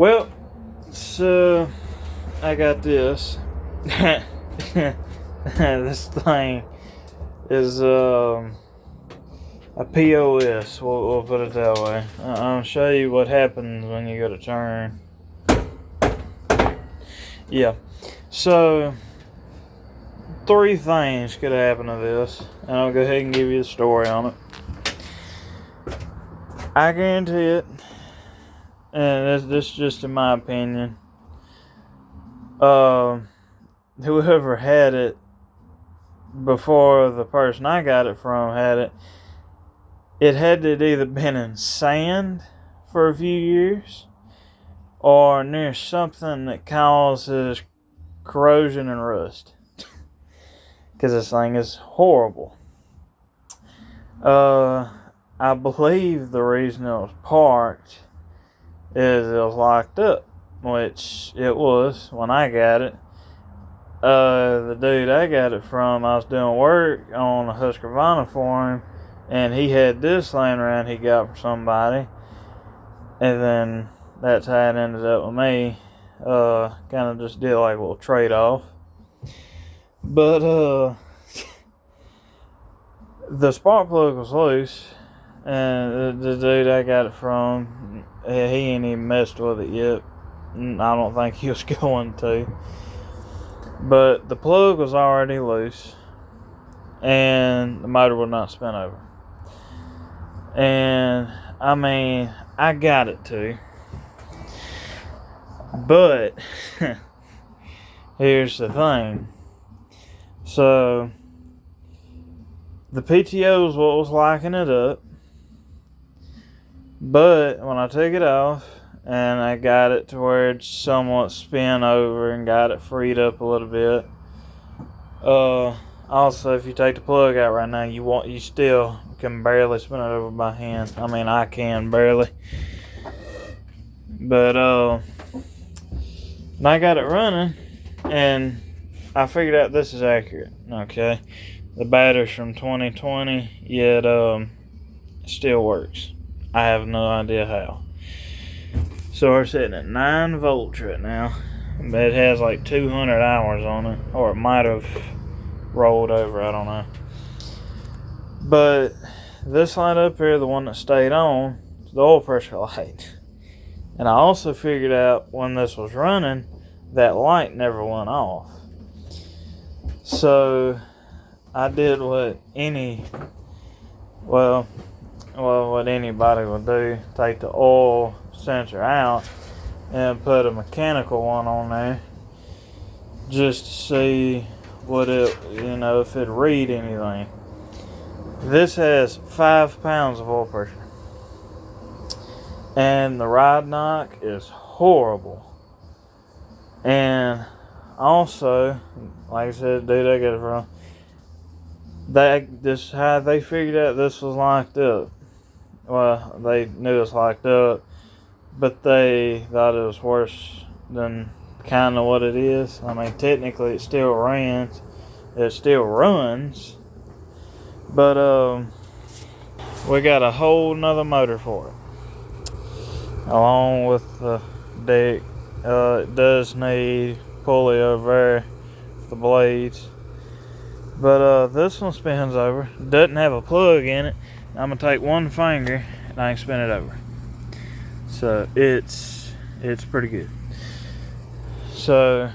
Well, so I got this. This thing is a POS. We'll put it that way. I'll show you what happens when you go to turn. Yeah. So 3 things could happen to this, and I'll go ahead and give you the story on it. I guarantee it, and this is just in my opinion. Whoever had it before the person I got it from had it, it had to either been in sand for a few years or near something that causes corrosion and rust. Because this thing is horrible. I believe the reason it was parked is it was locked up, which it was when I got it. The dude I got it from, I was doing work on a Husqvarna for him, and he had this laying around he got from somebody, and then that's how it ended up with me. Kind of just did like a little trade-off. But the spark plug was loose, and the dude I got it from, he ain't even messed with it yet. I don't think he was going to. But the plug was already loose, and the motor would not spin over. And I mean, I got it to, but here's the thing. So the PTO is what was locking it up, but when I took it off and I got it to where it's somewhat spin over and got it freed up a little bit. Also, if you take the plug out right now, you still can barely spin it over by hand. I mean, I can barely. But and I got it running, and I figured out this is accurate. Okay, the battery's from 2020, yet it still works. I have no idea how. So we're sitting at 9 volts right now, but it has like 200 hours on it, or it might have rolled over, I don't know. But this light up here, the one that stayed on, is the oil pressure light. And I also figured out when this was running, that light never went off. So I did what what anybody would do: take the oil sensor out and put a mechanical one on there just to see what it, if it'd read anything. This has 5 pounds of oil pressure, and the ride knock is horrible. And also, like I said, dude I got it from, this how they figured out this was locked up. Well, they knew it was locked up, but they thought it was worse than kind of what it is. I mean, technically it still runs. It still runs. But we got a whole nother motor for it, along with the deck. It does need pulley over there, the blades. But this one spins over. Doesn't have a plug in it. I'm gonna take one finger and I can spin it over. So it's pretty good. So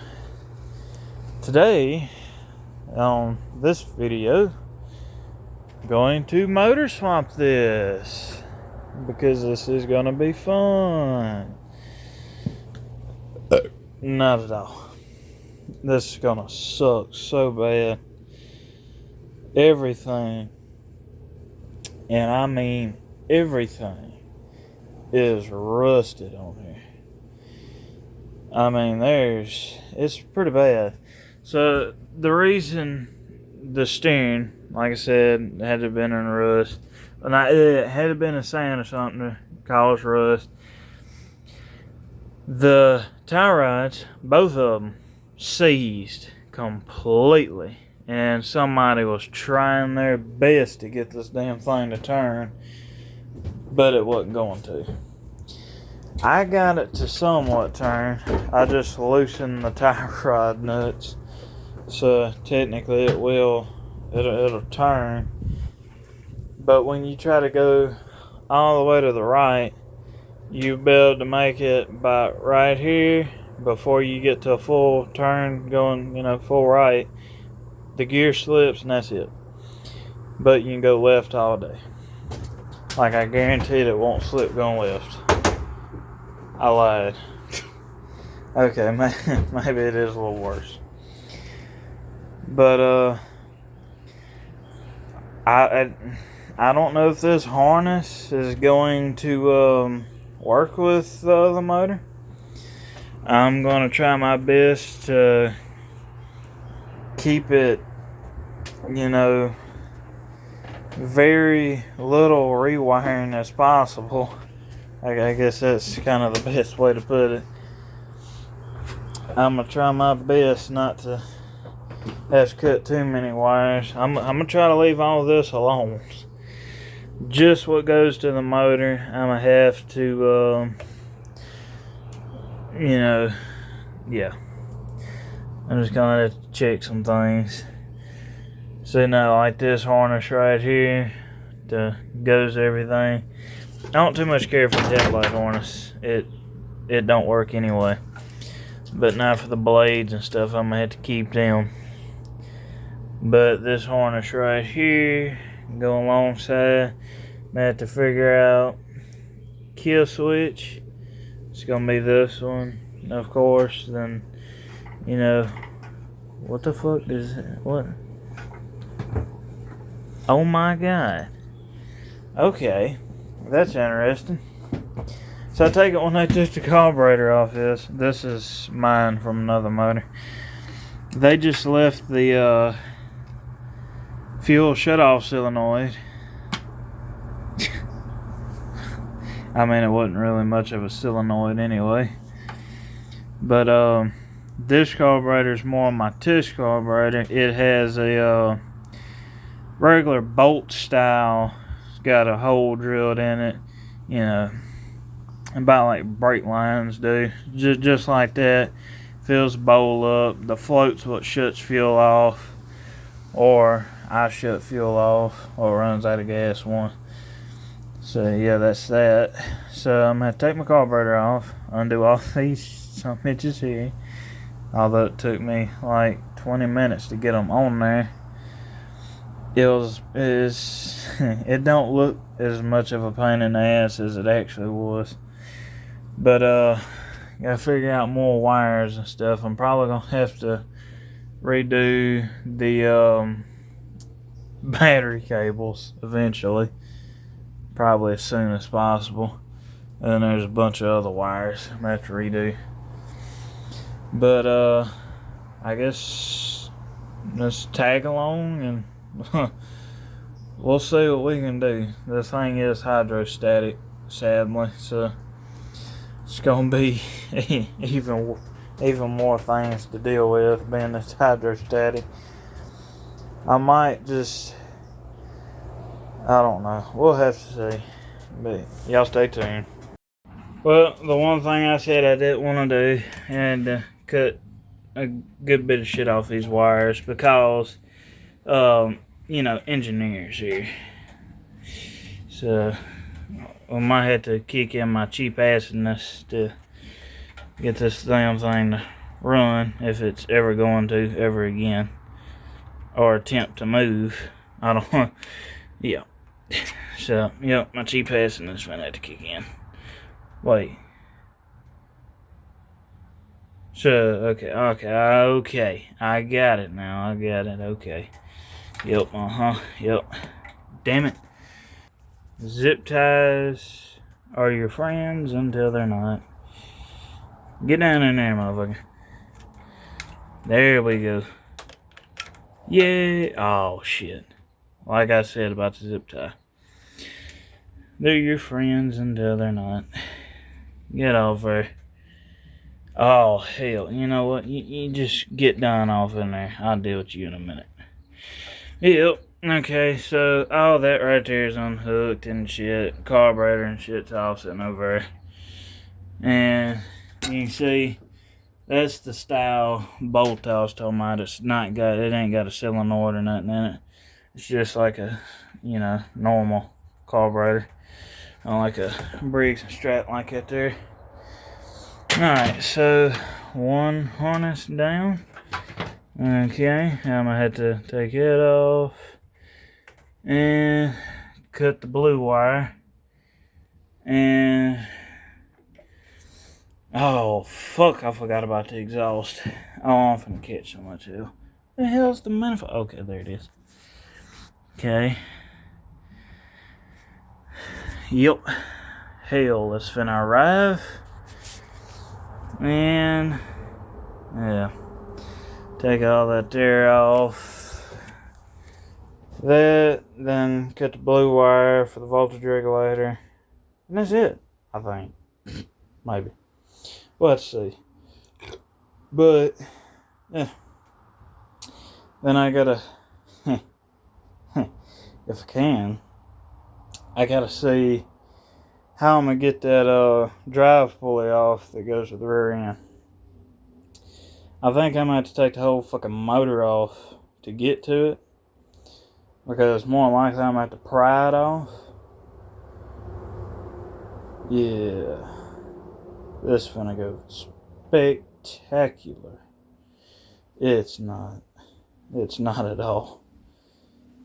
today on this video, I'm going to motor swap this because this is gonna be fun. Not at all. This is gonna suck so bad. Everything, and I mean everything, is rusted on here. I mean, it's pretty bad. So the reason the steering, like I said, had to have been in rust, and it had to have been in sand or something to cause rust. The tie rods, both of them, seized completely. And somebody was trying their best to get this damn thing to turn, but it wasn't going to. I got it to somewhat turn. I just loosened the tie rod nuts, so technically it'll turn. But when you try to go all the way to the right, you'll be able to make it about right here before you get to a full turn going, full right. The gear slips and that's it. But you can go left all day. Like, I guaranteed it won't slip going left. I lied. Okay, maybe it is a little worse. But I don't know if this harness is going to work with the motor. I'm gonna try my best to keep it, very little rewiring as possible. I guess that's kind of the best way to put it. I'm gonna try my best not to have to cut too many wires. I'm gonna try to leave all this alone. Just what goes to the motor, I'm gonna have to, yeah. I'm just gonna have to check some things. So now, like this harness right here, goes to everything. I don't too much care for the headlight harness. It don't work anyway. But now for the blades and stuff, I'm gonna have to keep them. But this harness right here, go alongside. I'm gonna have to figure out kill switch. It's gonna be this one, of course. Then, what the fuck is it? What? Oh my god. Okay, that's interesting. So I take it when they took the carburetor off this is mine from another motor. They just left the fuel shutoff solenoid. I mean, it wasn't really much of a solenoid anyway. But this carburetor is more my tush carburetor. It has a regular bolt style. It's got a hole drilled in it, about like brake lines do. Just like that. Fills the bowl up. The float's what shuts fuel off, or I shut fuel off, or runs out of gas one. So yeah, that's that. So I'm gonna take my carburetor off, undo all these some bitches here. Although it took me like 20 minutes to get them on there. It don't look as much of a pain in the ass as it actually was. But gotta figure out more wires and stuff. I'm probably gonna have to redo the battery cables eventually, probably as soon as possible. And there's a bunch of other wires I'm gonna have to redo. But I guess let's tag along and we'll see what we can do. The thing is hydrostatic, sadly, so it's gonna be even more things to deal with being it's hydrostatic. I might just, I don't know. We'll have to see. But y'all stay tuned. Well, the one thing I said I didn't want to do, and cut a good bit of shit off these wires because, engineers here. So, I might have to kick in my cheap assiness to get this damn thing to run if it's ever going to ever again. Or attempt to move. I don't want, yeah. So, yep, my cheap assiness might have to kick in. Wait. So, okay. I got it now. I got it. Okay. Yep, yep. Damn it. Zip ties are your friends until they're not. Get down in there, motherfucker. There we go. Yeah. Oh, shit. Like I said about the zip tie. They're your friends until they're not. Get off there. Oh, hell. You know what? You just get down off in there. I'll deal with you in a minute. Yep. Okay, so all that right there is unhooked and shit. Carburetor and shit's all sitting over there. And you can see that's the style bolt I was talking about. It ain't got a solenoid or nothing in it. It's just like a, normal carburetor. On like a Briggs and Stratton like that there. Alright, so one harness down. Okay, I'm gonna have to take it off and cut the blue wire. And oh fuck, I forgot about the exhaust. Oh, I'm finna catch so much hell. The hell's the manifold? Okay, there it is. Okay. Yep. Hell, it's finna arrive. And yeah. Take all that there off. Then cut the blue wire for the voltage regulator. And that's it, I think. Maybe. Well, let's see. But yeah. Then I gotta if I can, I gotta see how I'm gonna get that drive pulley off that goes to the rear end. I think I'm gonna have to take the whole fucking motor off to get to it, because more than likely I'm gonna have to pry it off. Yeah, this is gonna go spectacular. It's not at all.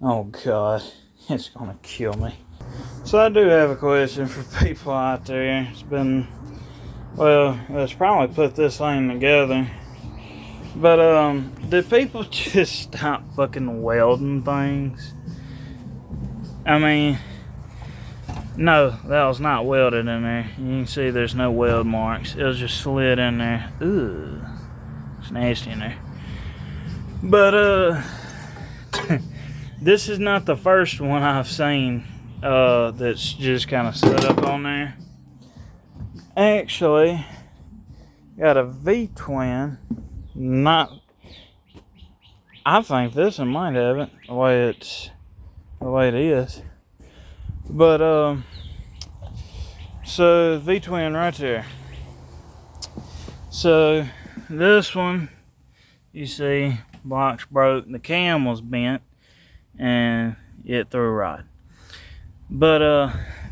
Oh God, it's gonna kill me. So I do have a question for people out there. Let's probably put this thing together. But do people just stop fucking welding things? I mean, no, that was not welded in there. You can see there's no weld marks. It was just slid in there. Ooh, it's nasty in there. But this is not the first one I've seen that's just kind of set up on there. Actually, got a V-twin. I think this one might have it the way it is. But so V-twin right there. So this one, you see, blocks broke, the cam was bent, and it threw a rod. But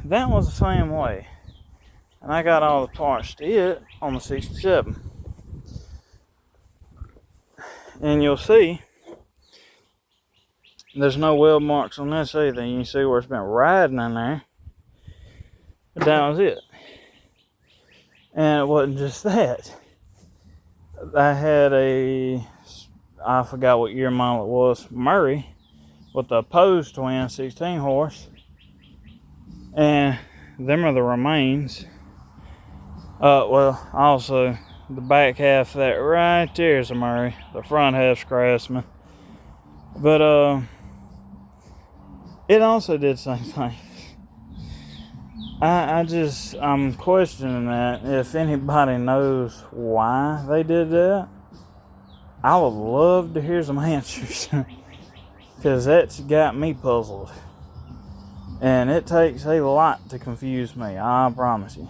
that was the same way, and I got all the parts to it on the 67. And you'll see there's no weld marks on this either. You can see where it's been riding in there, but that was it. And it wasn't just that. I had I forgot what year model it was, Murray, with the opposed twin 16 horse. And them are the remains. Also the back half of that right there is a Murray. The front half's Craftsman. But it also did the same thing. I'm questioning that. If anybody knows why they did that, I would love to hear some answers. Because that's got me puzzled. And it takes a lot to confuse me, I promise you.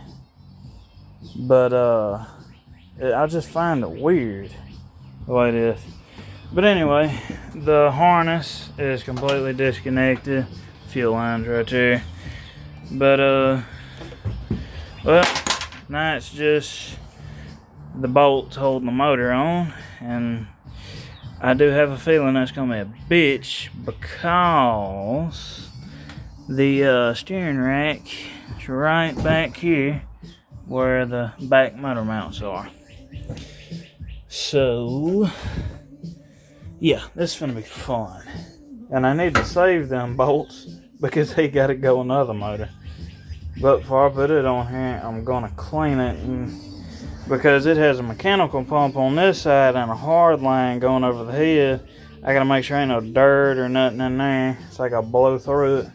But I just find it weird the way it is. But anyway, the harness is completely disconnected. Fuel lines right there. But now it's just the bolts holding the motor on, and I do have a feeling that's gonna be a bitch, because the steering rack is right back here where the back motor mounts are. So yeah, this is gonna be fun. And I need to save them bolts because they gotta go on the other motor. But before I put it on here, I'm gonna clean it, because it has a mechanical pump on this side and a hard line going over the head. I gotta make sure ain't no dirt or nothing in there, so I gotta blow through it.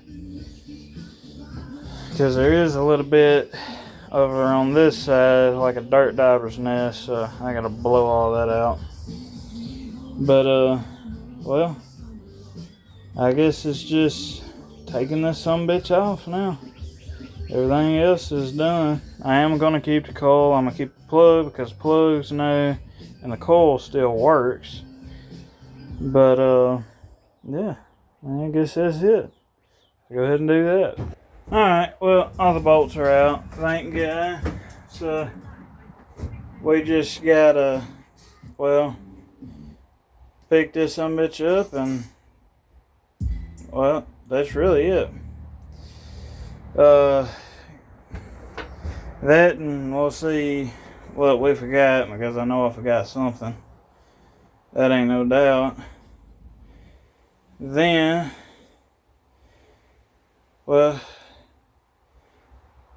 Because there is a little bit over on this side, like a dirt diver's nest, so I gotta blow all that out. But well, I guess it's just taking this sumbitch off now. Everything else is done. I am going to keep the coil. I'm going to keep the plug because the plug's new and the coil still works. But, yeah, I guess that's it. Go ahead and do that. Alright, well, all the bolts are out. Thank God. So, we just gotta, well, pick this bitch up and, well, that's really it. That and we'll see what we forgot, because I know I forgot something. That ain't no doubt. Then, well,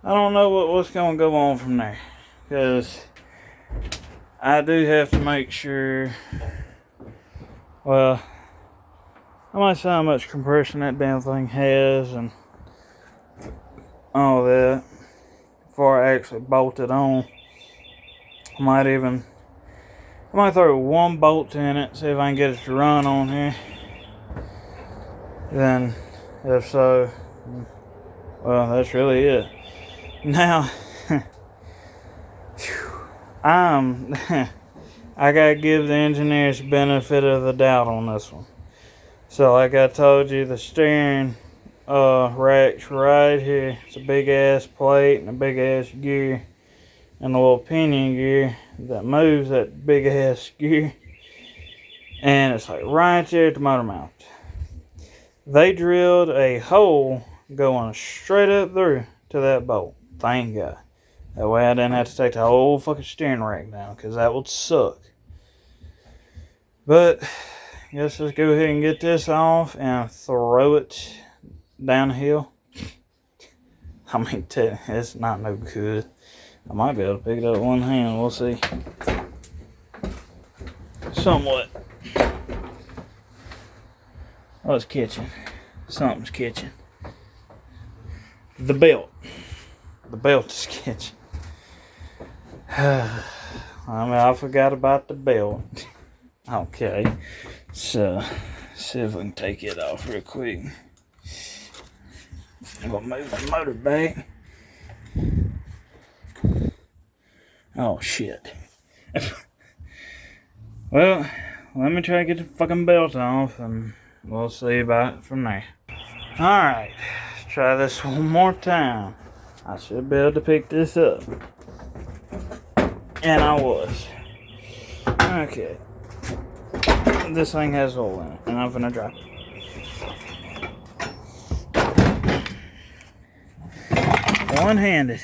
I don't know what's going to go on from there, because I do have to make sure, well, I might see how much compression that damn thing has and all that before I actually bolt it on. I might throw one bolt in it, see if I can get it to run on here. Then, if so, well, that's really it. Now, I gotta give the engineers the benefit of the doubt on this one. So, like I told you, the steering rack's right here. It's a big ass plate and a big ass gear, and a little pinion gear that moves that big ass gear. And it's like right there at the motor mount. They drilled a hole going straight up through to that bolt. Thank God. That way I didn't have to take the whole fucking steering rack down, because that would suck. But, let's just go ahead and get this off and throw it down the hill. I mean, it's not no good. I might be able to pick it up with one hand. We'll see. Somewhat. Oh, it's catching. Something's catching. The belt. The belt is catching. I forgot about the belt. Okay. So, see if we can take it off real quick. I'm gonna move the motor back. Oh, shit. Well, let me try to get the fucking belt off, and we'll see about it from there. Alright, let's try this one more time. I should be able to pick this up. And I was. Okay. This thing has oil in it, and I'm gonna drop it. One-handed.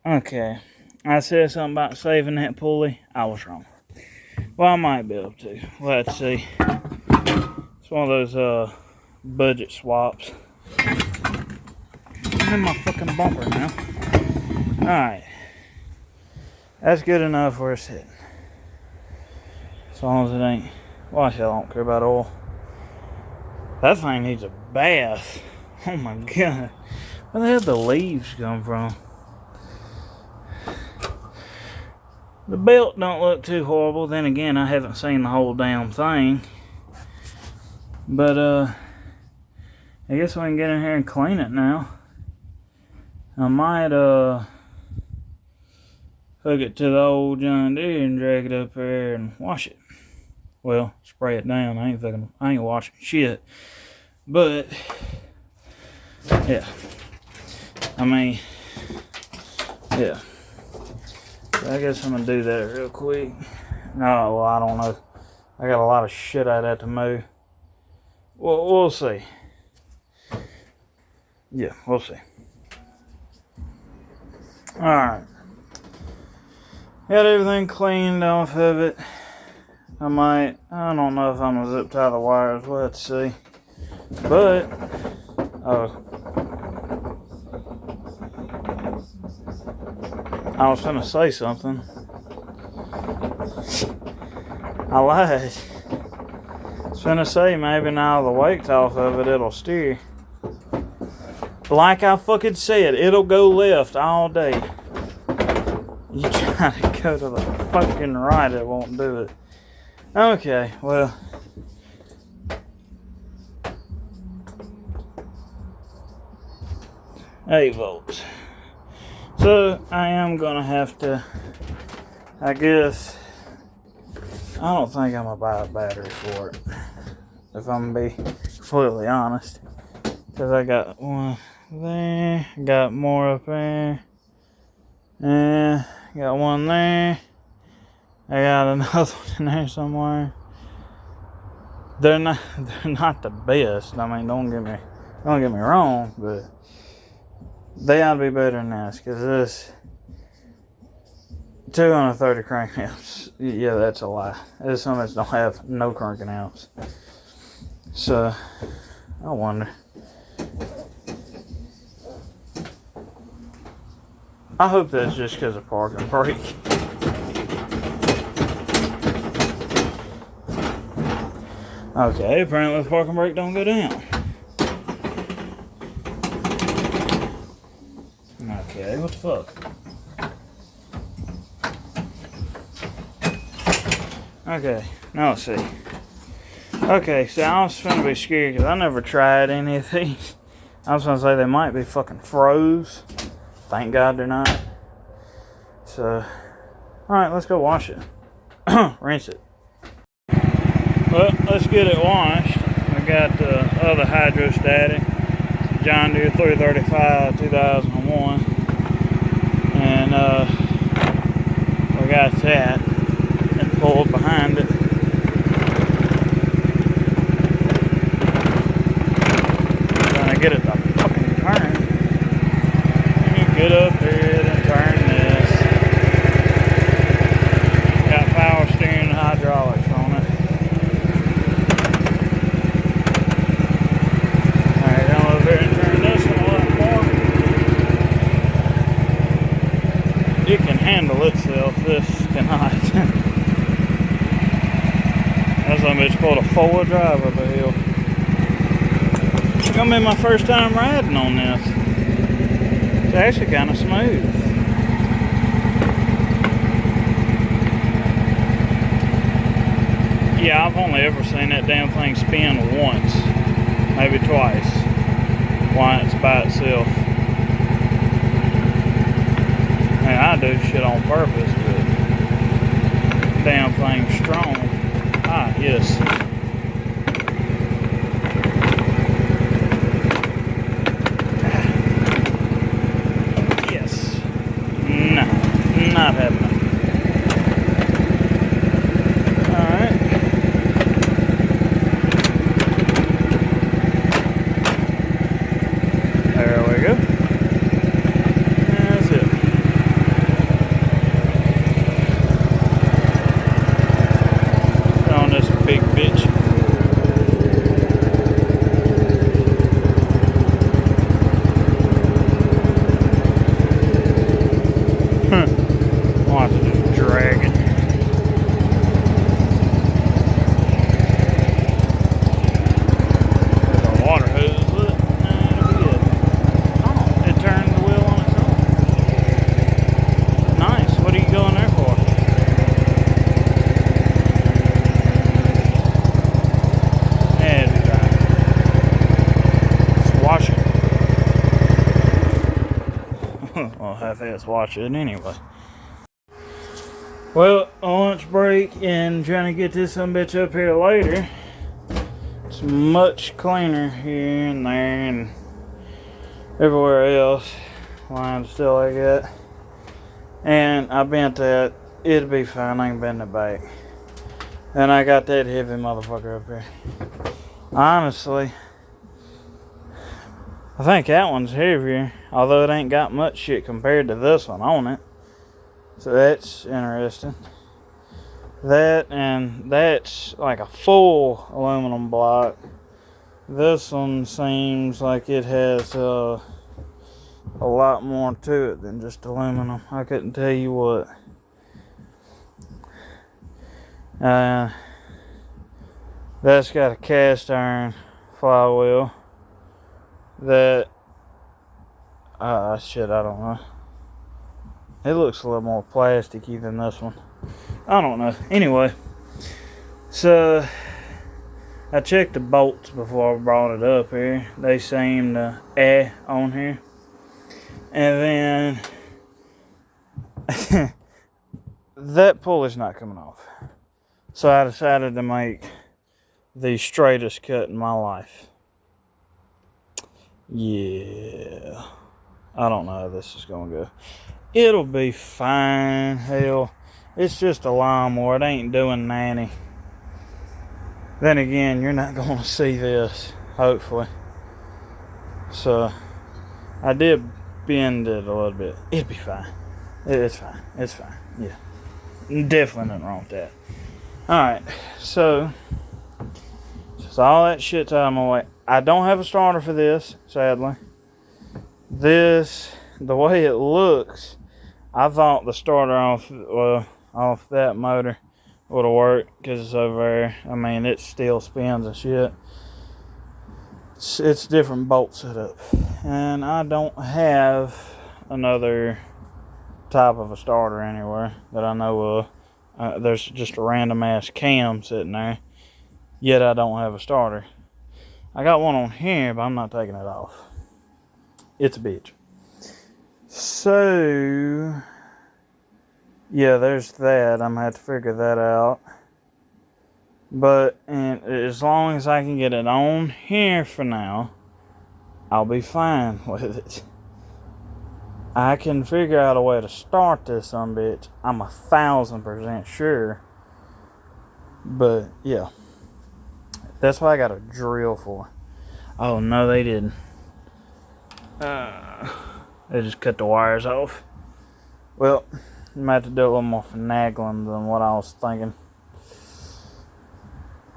Okay. I said something about saving that pulley. I was wrong. Well, I might be able to. Let's see. It's one of those budget swaps. I'm in my fucking bumper now. Alright. That's good enough where it's sitting. As long as it ain't. Well, I don't care about oil. That thing needs a bath. Oh my god. Where the hell did the leaves come from? The belt don't look too horrible. Then again, I haven't seen the whole damn thing. But, I guess we can get in here and clean it now. I might, hook it to the old John Deere and drag it up there and wash it. Well, spray it down. I ain't washing shit. But, yeah. I mean, yeah. I guess I'm gonna do that real quick. No, well, I don't know. I got a lot of shit I'd have to move. Well, we'll see. Yeah, we'll see. Alright. Got everything cleaned off of it. I don't know if I'm gonna zip tie the wires. Let's see. But, I was gonna say something. I lied. I was gonna say maybe now the weight's off of it, it'll steer. Like I fucking said, it'll go left all day. You try to go to the fucking right, it won't do it. Okay, well. 8 volts. So I am gonna have to, I guess, I don't think I'm gonna buy a battery for it, if I'm gonna be completely honest. Because I got one there, got more up there, and got one there. I got another one in there somewhere. They're not the best. I mean, don't get me wrong, but they ought to be better than this, because this 230 crank amps, yeah, that's a lie. This one don't have no cranking amps. So I wonder. I hope that's just because of park and brake. Okay, apparently the park and brake don't go down. Okay, what the fuck? Okay, now let's see. Okay, so I was gonna be scared because I never tried any of these. I was gonna say they might be fucking froze. Thank God they're not. So, alright, let's go wash it. Rinse it. Well, let's get it washed. I got the other hydrostatic, John Deere 335 2001. And we got that and pulled behind it. Trying to get it to fucking turn. And you get up there and turn this. Got power steering and hydraulics on it. Alright, come over here and turn this one a lot more. It can handle itself, this cannot. That's like it's called a forward drive up a hill. It's gonna be my first time riding on this. It's actually kind of smooth. Yeah, I've only ever seen that damn thing spin once, maybe twice. Why it's by itself. I mean, I do shit on purpose, but damn thing's strong. Ah, yes. Yes. No, not happening. Alright. There we go. That's it. On this big bitch. Watch it just drag it. There's a water hose with it. Nah, it'll be good. Oh, it turned the wheel on its own. Nice. What are you going there for? Yeah, it'll be fine. Just wash it. Well, half-ass wash it anyway. Well, lunch break and trying to get this some bitch up here later. It's much cleaner here and there and everywhere else. Line's still like that. And I bent that. It'll be fine. I can bend it back. And I got that heavy motherfucker up here. Honestly, I think that one's heavier. Although it ain't got much shit compared to this one on it. So that's interesting. That and that's like a full aluminum block. This one seems like it has a lot more to it than just aluminum. I couldn't tell you what. That's got a cast iron flywheel. That shit, I don't know. It looks a little more plasticky than this one. I don't know. Anyway, so I checked the bolts before I brought it up here. They seem to on here. And then that pulley's not coming off. So I decided to make the straightest cut in my life. Yeah. I don't know how this is going to go. It'll be fine. Hell, it's just a lawnmower. It ain't doing nanny. Then again, you're not going to see this, hopefully. So, I did bend it a little bit. It'll be fine. It's fine. It's fine. Yeah. Definitely nothing wrong with that. Alright, so all that shit's out of my way. I don't have a starter for this, sadly. This, the way it looks, I thought the starter off that motor would have worked because it's over there. I mean, it still spins and shit. It's different bolt setup. And I don't have another type of a starter anywhere that I know of. There's just a random ass cam sitting there. Yet I don't have a starter. I got one on here, but I'm not taking it off. It's a bitch. So, yeah, there's that. I'm going to have to figure that out. But as long as I can get it on here for now, I'll be fine with it. I can figure out a way to start this bitch. I'm 1,000% sure. But, yeah. That's what I got a drill for. Oh, no, they didn't. They just cut the wires off. Well, you might have to do a little more finagling than what I was thinking.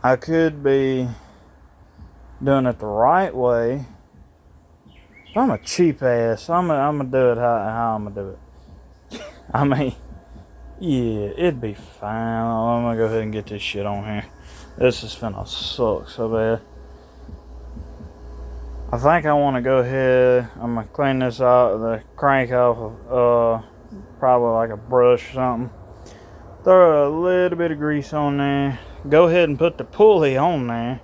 I could be doing it the right way. I'm a cheap ass. I'm gonna do it how I'm gonna do it. I mean, yeah, it'd be fine. I'm gonna go ahead and get this shit on here. This is finna suck so bad. I think I want to go ahead. I'm gonna clean this out, the crank off of probably like a brush or something. Throw a little bit of grease on there. Go ahead and put the pulley on there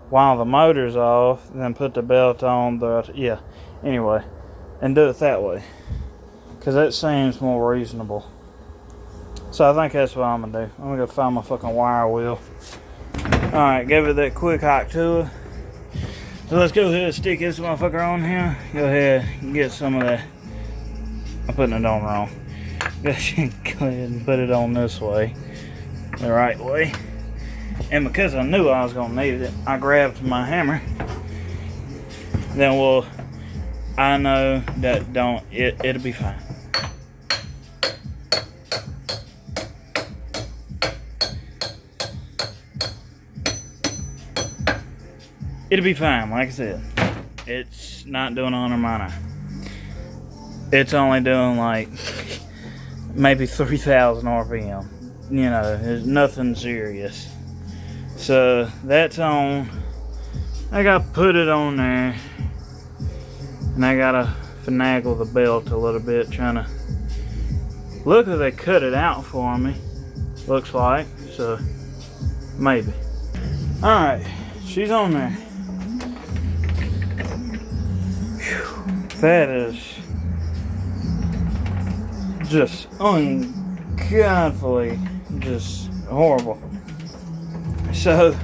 while the motor's off. Then put the belt on. Anyway, and do it that way, cause that seems more reasonable. So I think that's what I'm gonna do. I'm gonna go find my fucking wire wheel. All right, give it that quick hot tour. So let's go ahead and stick this motherfucker on here. Go ahead and get some of that. I'm putting it on wrong. Go ahead and put it on this way, the right way. And because I knew I was gonna need it, I grabbed my hammer. Then I know that it'll be fine. It'll be fine, like I said. It's not doing 100 mile an hour. It's only doing like maybe 3,000 RPM. You know, there's nothing serious. So that's on. I gotta put it on there. And I gotta finagle the belt a little bit, trying to. Look like they cut it out for me. Looks like. So maybe. Alright, she's on there. That is just ungodly, just horrible. So,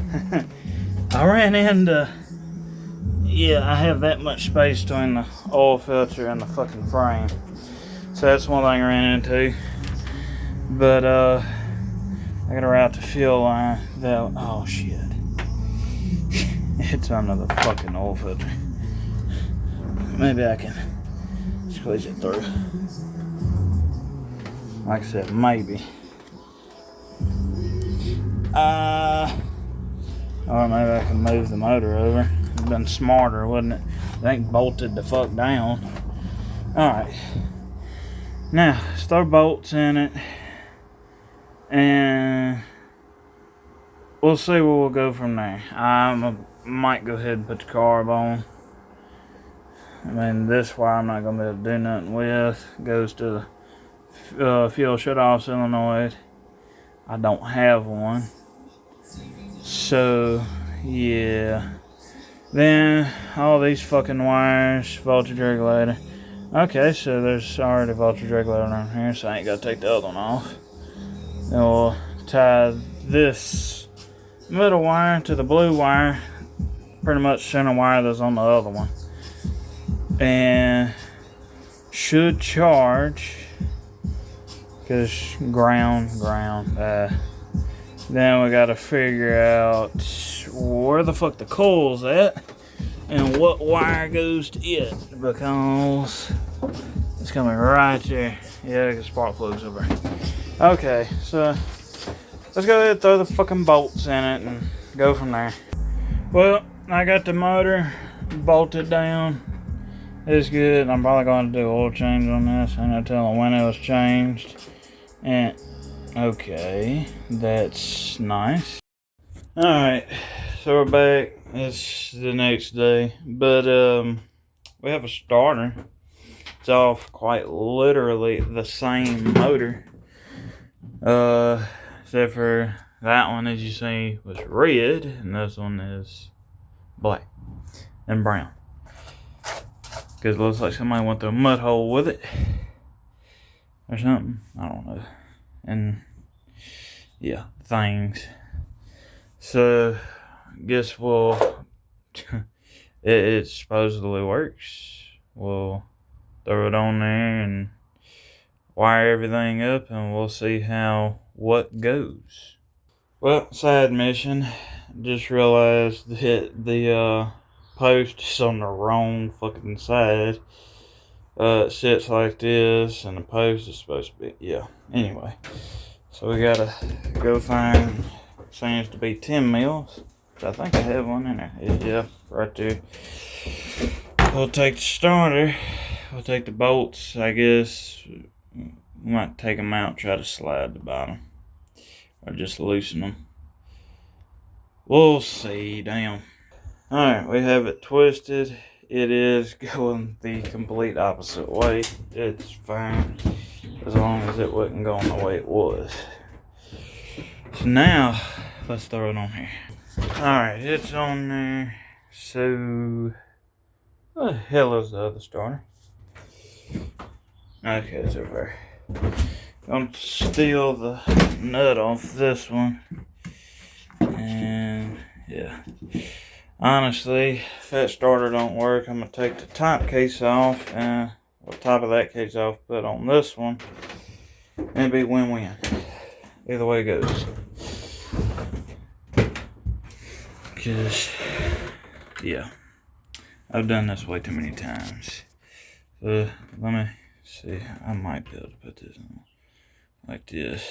I ran into, I have that much space between the oil filter and the fucking frame. So that's one thing I ran into. But, I gotta route the fuel line. Oh shit. It's under the fucking oil filter. Maybe I can squeeze it through. Like I said, maybe. Or maybe I can move the motor over. It'd been smarter, wouldn't it? It ain't bolted the fuck down. Alright. Now, let's throw bolts in it. And we'll see where we'll go from there. I might go ahead and put the carb on. I mean, this wire I'm not going to be able to do nothing with. It goes to the fuel shut-off solenoid. I don't have one. So, yeah. Then, all these fucking wires, voltage regulator. Okay, so there's already voltage regulator on here, so I ain't gotta take the other one off. Then we'll tie this middle wire to the blue wire, pretty much center wire that's on the other one, and should charge, because ground. Then we gotta figure out where the fuck the coil's at and what wire goes to it, because it's coming right there. Yeah, the spark plug's over. Okay, so let's go ahead and throw the fucking bolts in it and go from there. Well, I got the motor bolted down. It's good. I'm probably going to do oil change on this. I'm going to tell them when it was changed. And okay, that's nice. Alright, so we're back. It's the next day, but we have a starter. It's off quite literally the same motor, except for that one, as you see, was red, and this one is black and brown, because it looks like somebody went through a mud hole with it or something. I don't know. And yeah, things. So guess we'll it supposedly works. We'll throw it on there and wire everything up, and we'll see how what goes. Well, side mission, just realized that the post is on the wrong fucking side. It sits like this, and the post is supposed to be, yeah. Anyway, so we gotta go find, seems to be 10 mils, which I think I have one in there. Yeah, right there. We'll take the starter, we'll take the bolts, I guess. We might take them out, try to slide the bottom, or just loosen them. We'll see, damn. Alright, we have it twisted. It is going the complete opposite way. It's fine, as long as it wasn't going the way it was. So now, let's throw it on here. Alright, it's on there. So, what the hell is the other starter? Okay, it's over there. I'm gonna steal the nut off this one. And, yeah. Honestly, if that starter don't work, I'm gonna take the top case off and the top of that case off, put on this one, and it'd be win-win. Either way it goes. Because, yeah, I've done this way too many times. So, let me see. I might be able to put this on like this.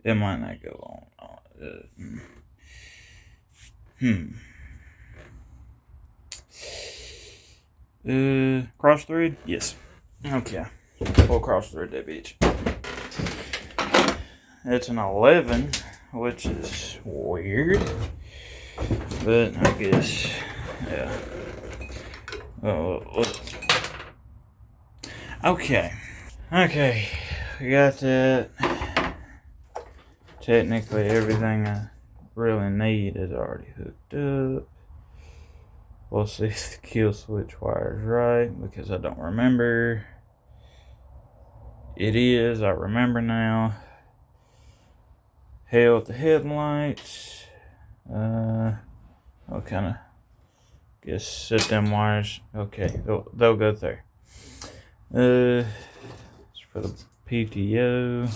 It might not go on. Cross thread? Yes. Okay. We'll cross thread that bitch. It's an 11, which is weird. But I guess, yeah. Okay. Okay. We got that. Technically, everything I really need is already hooked up. We'll see if the kill switch wire is right, because I don't remember. It is, I remember now. Hell with the headlights. I'll kind of guess set them wires. Okay, they'll go there. It's for the PTO.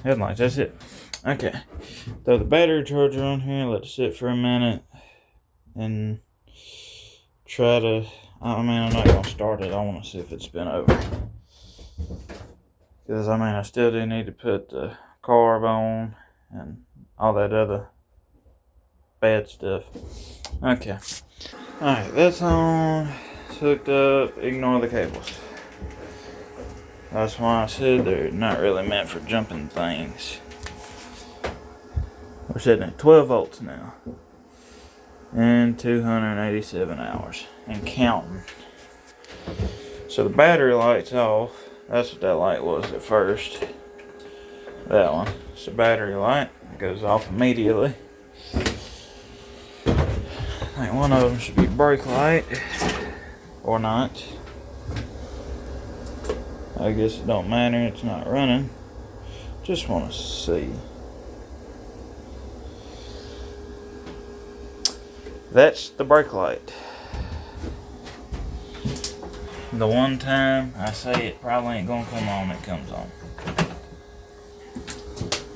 Headlights, that's it. Okay, throw the battery charger on here, let it sit for a minute, and try to, I mean, I'm not going to start it, I want to see if it's been over. Because, I mean, I still do need to put the carb on, and all that other bad stuff. Okay, alright, that's on, it's hooked up, ignore the cables. That's why I said they're not really meant for jumping things. We're sitting at 12 volts now. And 287 hours. And counting. So the battery light's off. That's what that light was at first. That one. It's the battery light. It goes off immediately. think one of them should be brake light. Or not. I guess it don't matter, it's not running. Just want to see. That's the brake light. The one time I say it probably ain't gonna come on, it comes on.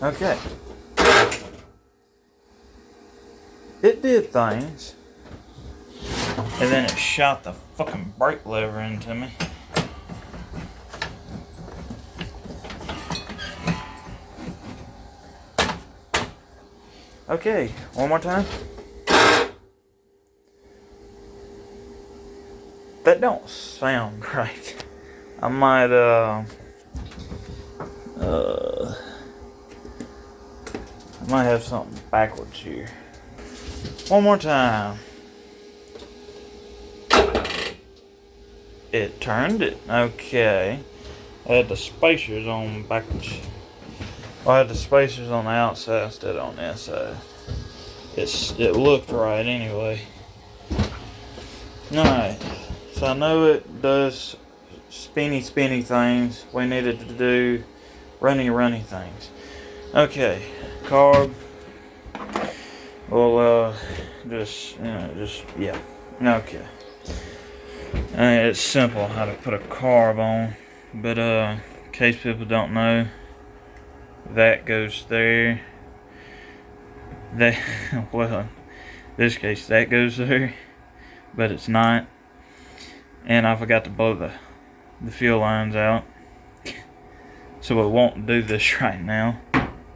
Okay. It did things. And then it shot the fucking brake lever into me. Okay, one more time. That don't sound right. I might have something backwards here. One more time. It turned it. Okay. I had the spacers on backwards. Well, I had the spacers on the outside instead of on the inside. It looked right anyway. Alright. So I know it does spinny things. We needed to do runny things. Okay. Carb. Well, yeah. Okay. It's simple how to put a carb on, but in case people don't know, that goes there. That, well, in this case that goes there, but it's not. And I forgot to blow the fuel lines out, so we won't do this right now,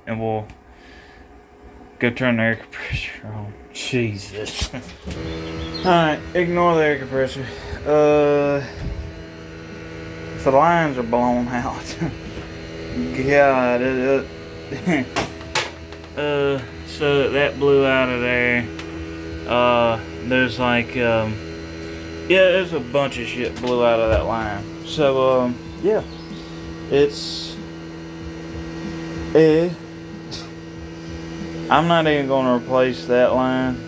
and we'll go turn the air compressor on. Jesus. Alright, ignore the air compressor. So the lines are blown out. God, so that blew out of there. There's like, yeah, there's a bunch of shit blew out of that line. So, yeah, it's, I'm not even going to replace that line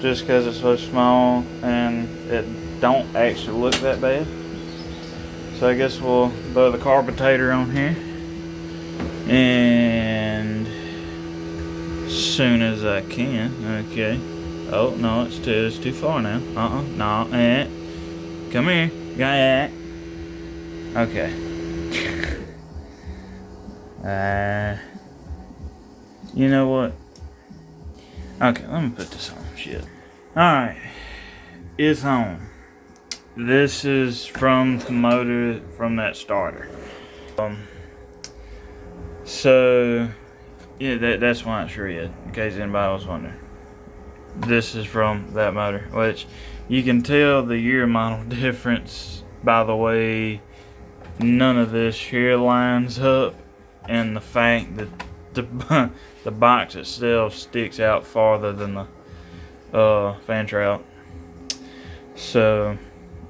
just because it's so small and it don't actually look that bad. So I guess we'll blow the carburetor on here, and as soon as I can. Okay. Oh no, it's too far now. No, come here. Got okay. You know what? Okay, let me put this on. Shit. Alright. It's on. This is from the motor from that starter. So yeah, that's why it's red, in case anybody was wondering. This is from that motor, which you can tell the year model difference by the way none of this here lines up, and the fact that the box itself sticks out farther than the fan trout. So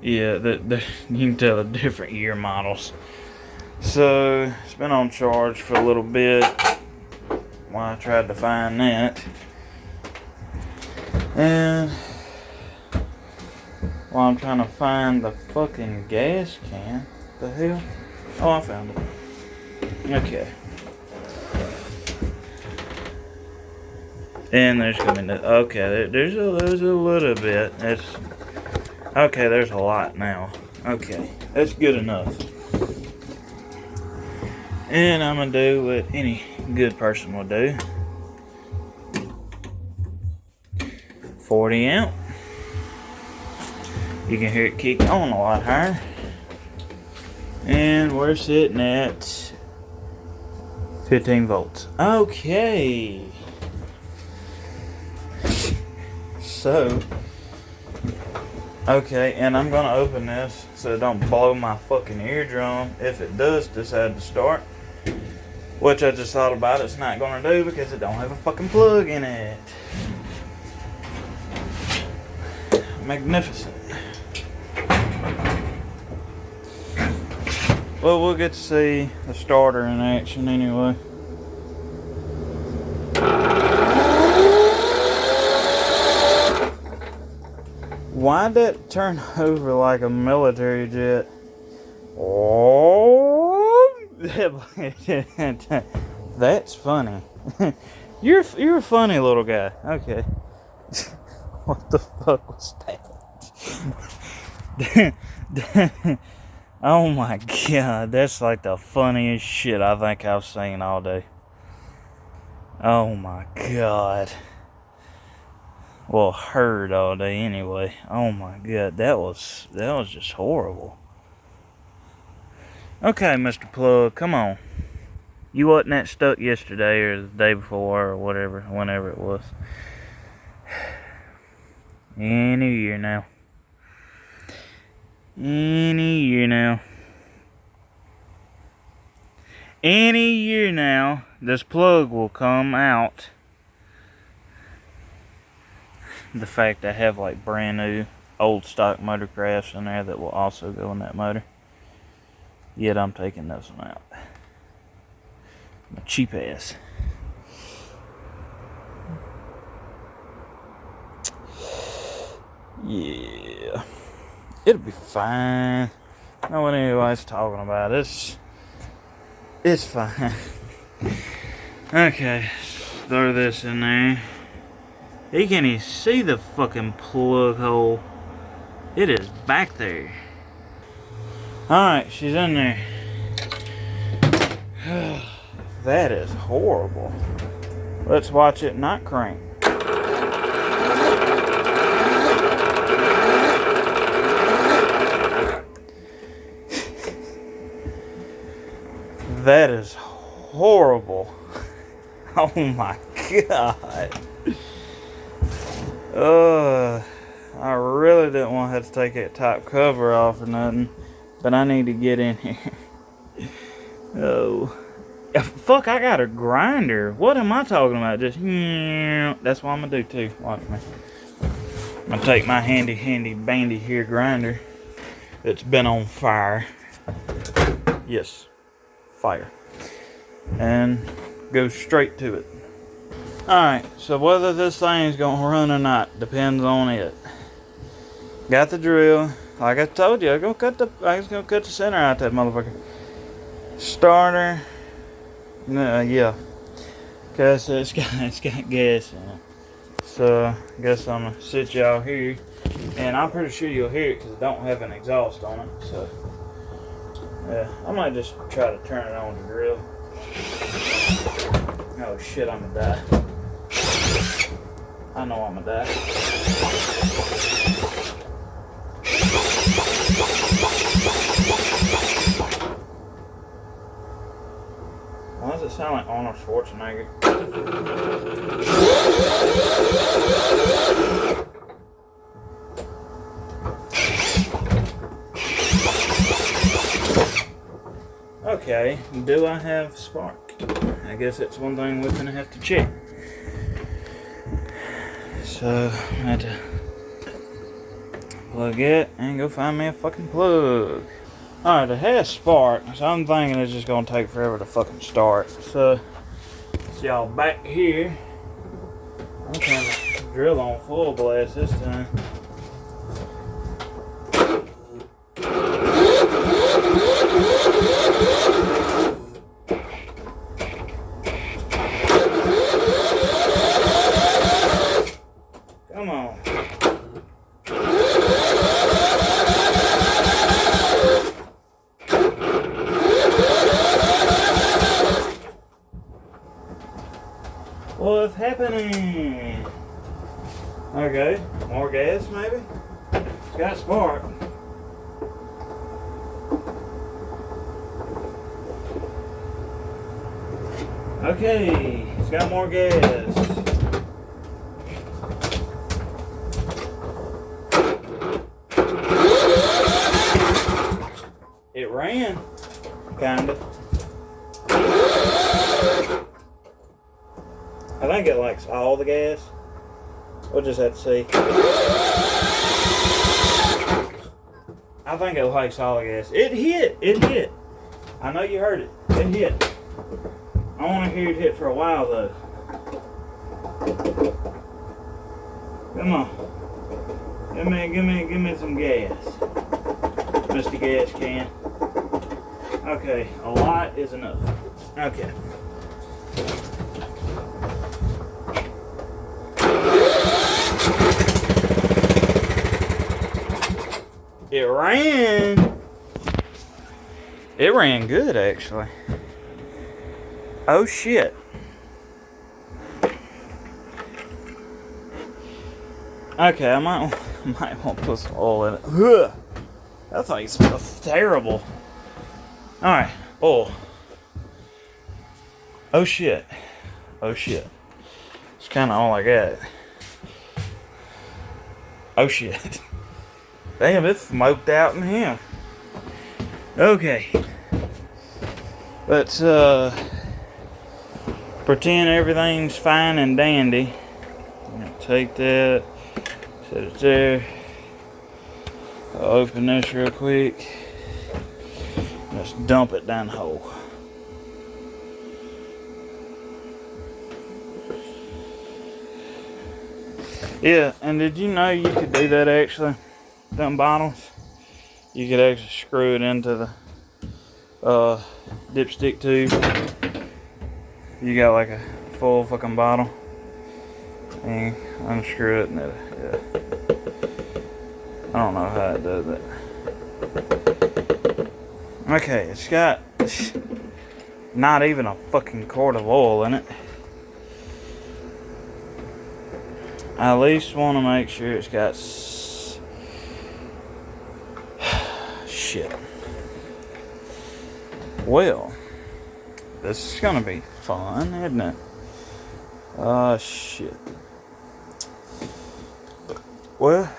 yeah, you can tell the different year models. So it's been on charge for a little bit while I tried to find that, and while I'm trying to find the fucking gas can, the hell? Oh, I found it. Okay. And there's gonna be okay. There's a little bit. It's okay. There's a lot now. Okay, that's good enough. And I'm gonna do what any good person would do. 40 amp. You can hear it kick on a lot higher. And we're sitting at 15 volts. Okay. So, okay, and I'm gonna open this so it don't blow my fucking eardrum if it does decide to start. Which I just thought about it's not gonna do because it don't have a fucking plug in it. Magnificent. Well, we'll get to see the starter in action anyway. Why'd that turn over like a military jet? Oh, that's funny. You're a funny little guy. Okay. What the fuck was that? Oh my god, that's like the funniest shit I think I've seen all day. Oh my god. Well, heard all day anyway. Oh my god, that was just horrible. Okay, Mr. Plug, come on. You wasn't that stuck yesterday or the day before or whatever, whenever it was. Any year now. Any year now. Any year now, this plug will come out. The fact I have like brand new old stock motorcrafts in there that will also go in that motor. Yet I'm taking this one out. My cheap ass. Yeah. It'll be fine. I know what anybody's talking about. It's fine. Okay. Throw this in there. You can't even see the fucking plug hole. It is back there. Alright, she's in there. That is horrible. Let's watch it not crank. That is horrible. Oh my god. I really didn't want to have to take that top cover off or nothing, but I need to get in here. Oh. Fuck, I got a grinder. What am I talking about? Just, that's what I'm going to do too. Watch me. I'm going to take my handy bandy here grinder that's been on fire. Yes, fire. And go straight to it. Alright, so whether this thing's going to run or not depends on it. Got the drill. Like I told you, I was going to cut the center out that motherfucker. Starter. No, yeah. Cause it's got gas in it. So I guess I'm gonna sit y'all here, and I'm pretty sure you'll hear it because I don't have an exhaust on it. So yeah, I might just try to turn it on the grill. Oh shit, I'm gonna die. I know I'm gonna die. Why does it sound like Arnold Schwarzenegger? Okay, do I have spark? I guess that's one thing we're gonna have to check. So, I have to plug it and go find me a fucking plug. Alright, it has spark, so I'm thinking it's just gonna take forever to fucking start. So, y'all back here. I'm trying to drill on full blast this time. Come on. What's happening? Okay, more gas maybe? It's got spark. Okay, it's got more gas. It ran, kinda. I think it likes all the gas. We'll just have to see. I think it likes all the gas. It hit! It hit! I know you heard it. It hit. I want to hear it hit for a while though. Come on. Give me some gas. Mr. Gas Can. Okay, a lot is enough. Okay. It ran. It ran good, actually. Oh shit. Okay, I might want to put some oil in it. Ugh, that thing smells terrible. Alright, oil. Oh shit. Oh shit. It's kind of all I got. Oh shit. Damn, it's smoked out in here. Okay. Let's pretend everything's fine and dandy. I'm gonna take that, set it there. I'll open this real quick. Let's dump it down the hole. Yeah, and did you know you could do that actually? Them bottles? You could actually screw it into the dipstick tube. You got like a full fucking bottle. And unscrew it and yeah. I don't know how it does it. Okay, it's got not even a fucking quart of oil in it. I at least want to make sure it's got shit. Well, this is gonna be fun, isn't it? Shit. Well,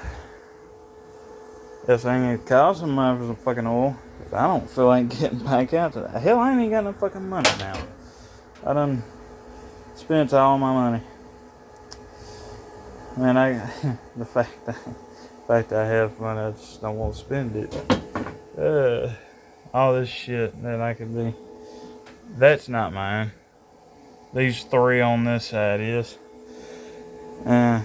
this thing is costing me for some fucking oil. I don't feel like getting back out to that. Hell, I ain't even got no fucking money now. I done spent all my money. Man, the fact that I have money, I just don't want to spend it. All this shit that I could be. That's not mine. These three on this side is. Yeah.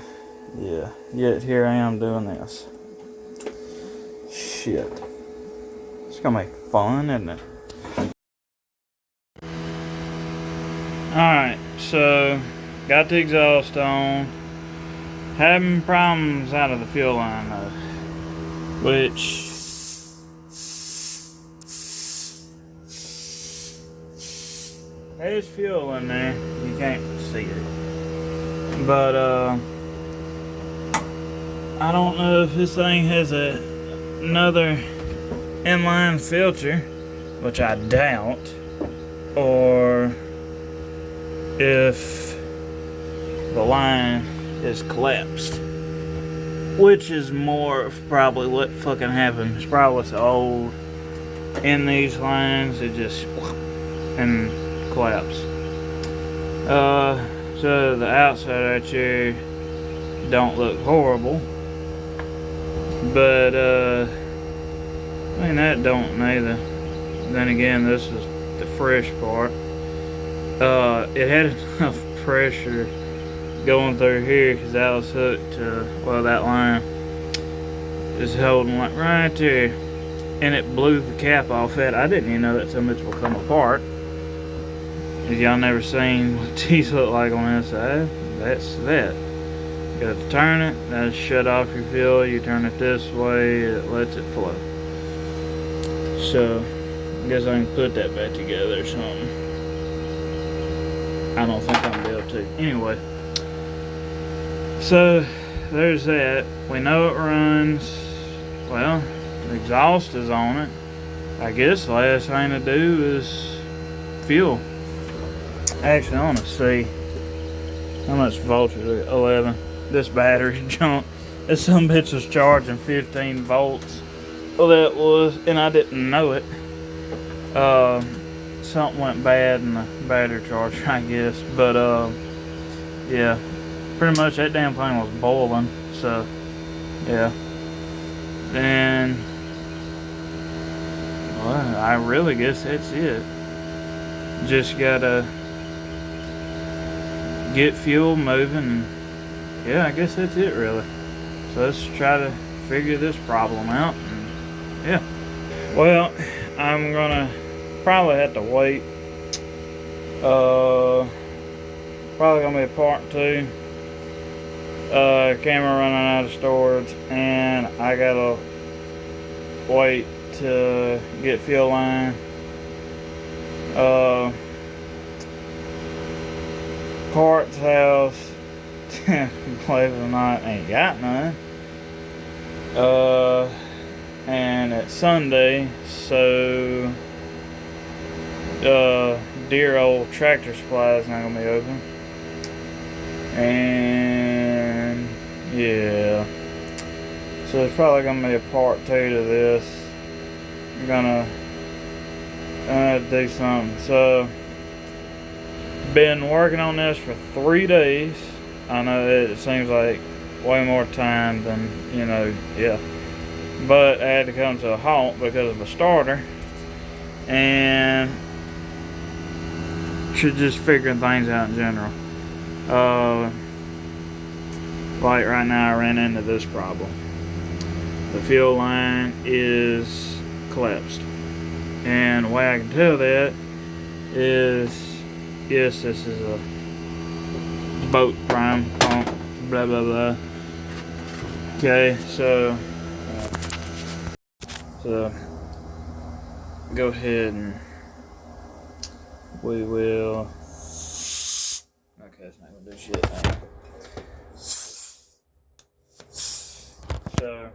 Yet here I am doing this. Shit. It's gonna make fun, isn't it? Alright, so got the exhaust on. Having problems out of the fuel line though. Which there's fuel in there. You can't see it. But I don't know if this thing has another inline filter, which I doubt, or if the line is collapsed, which is more of probably what fucking happened. It's probably what's old in these lines. It just and collapsed. So the outside right here don't look horrible, but I mean that don't neither. Then again, this is the fresh part. It had enough pressure going through here because I was hooked to, well, that line is holding like right there, and it blew the cap off that. I didn't even know that so much will come apart. If y'all never seen what these look like on the inside, that's that. You got to turn it, that'll shut off your fuel. You turn it this way, it lets it flow. So I guess I can put that back together or something. I don't think I'm gonna be able to. Anyway, so there's that. We know it runs. Well, the exhaust is on it. I guess the last thing to do is fuel. Actually, I want to see how much voltage. 11. This battery junk. This some bitch was charging 15 volts. Well, that was, and I didn't know it. Something went bad in the battery charger, I guess. But yeah, pretty much that damn thing was boiling. So yeah. Then, well, I really guess that's it. Just gotta get fuel moving. And yeah, I guess that's it really. So let's try to figure this problem out. And yeah. Well, I'm gonna probably have to wait. Probably gonna be a part 2. Camera running out of storage, and I gotta wait to get fuel line. Parts house, believe it or not, ain't got none. And it's Sunday, so dear old Tractor Supply is not gonna be open. And yeah, so it's probably gonna be a part 2 to this. I'm gonna do something. So been working on this for 3 days. I know it seems like way more time than, yeah, but I had to come to a halt because of a starter, and should just figuring things out in general. Like right now I ran into this problem. The fuel line is collapsed, and the way I can tell that is, yes, this is a boat prime pump, blah blah blah. Okay, so go ahead and we will. Okay, it's not gonna do shit now. So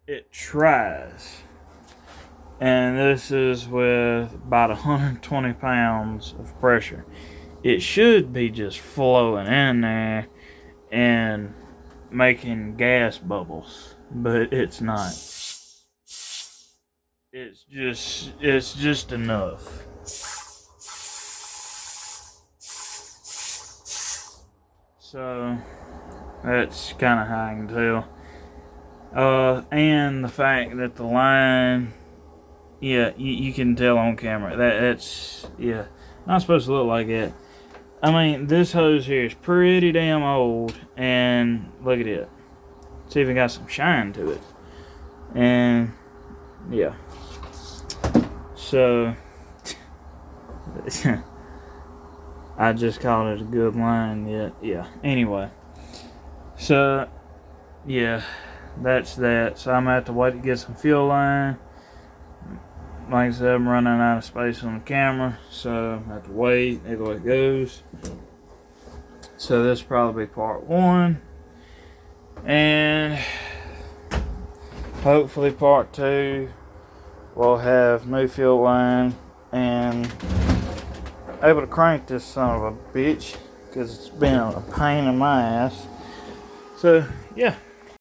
it tries, and this is with about 120 pounds of pressure. It should be just flowing in there and making gas bubbles, but it's not. It's just enough. So that's kind of how I can tell. And the fact that the line, yeah, you can tell on camera that's yeah, not supposed to look like that. I mean, this hose here is pretty damn old, and look at it. It's even got some shine to it. And yeah. So I just called it a good line, yeah. Anyway. So yeah, that's that. So I'm gonna have to wait to get some fuel line. Like I said, I'm running out of space on the camera, so I have to wait. Either way it goes. So this will probably be part 1, and hopefully part 2 we'll have new fuel line and able to crank this son of a bitch, because it's been a pain in my ass. So yeah.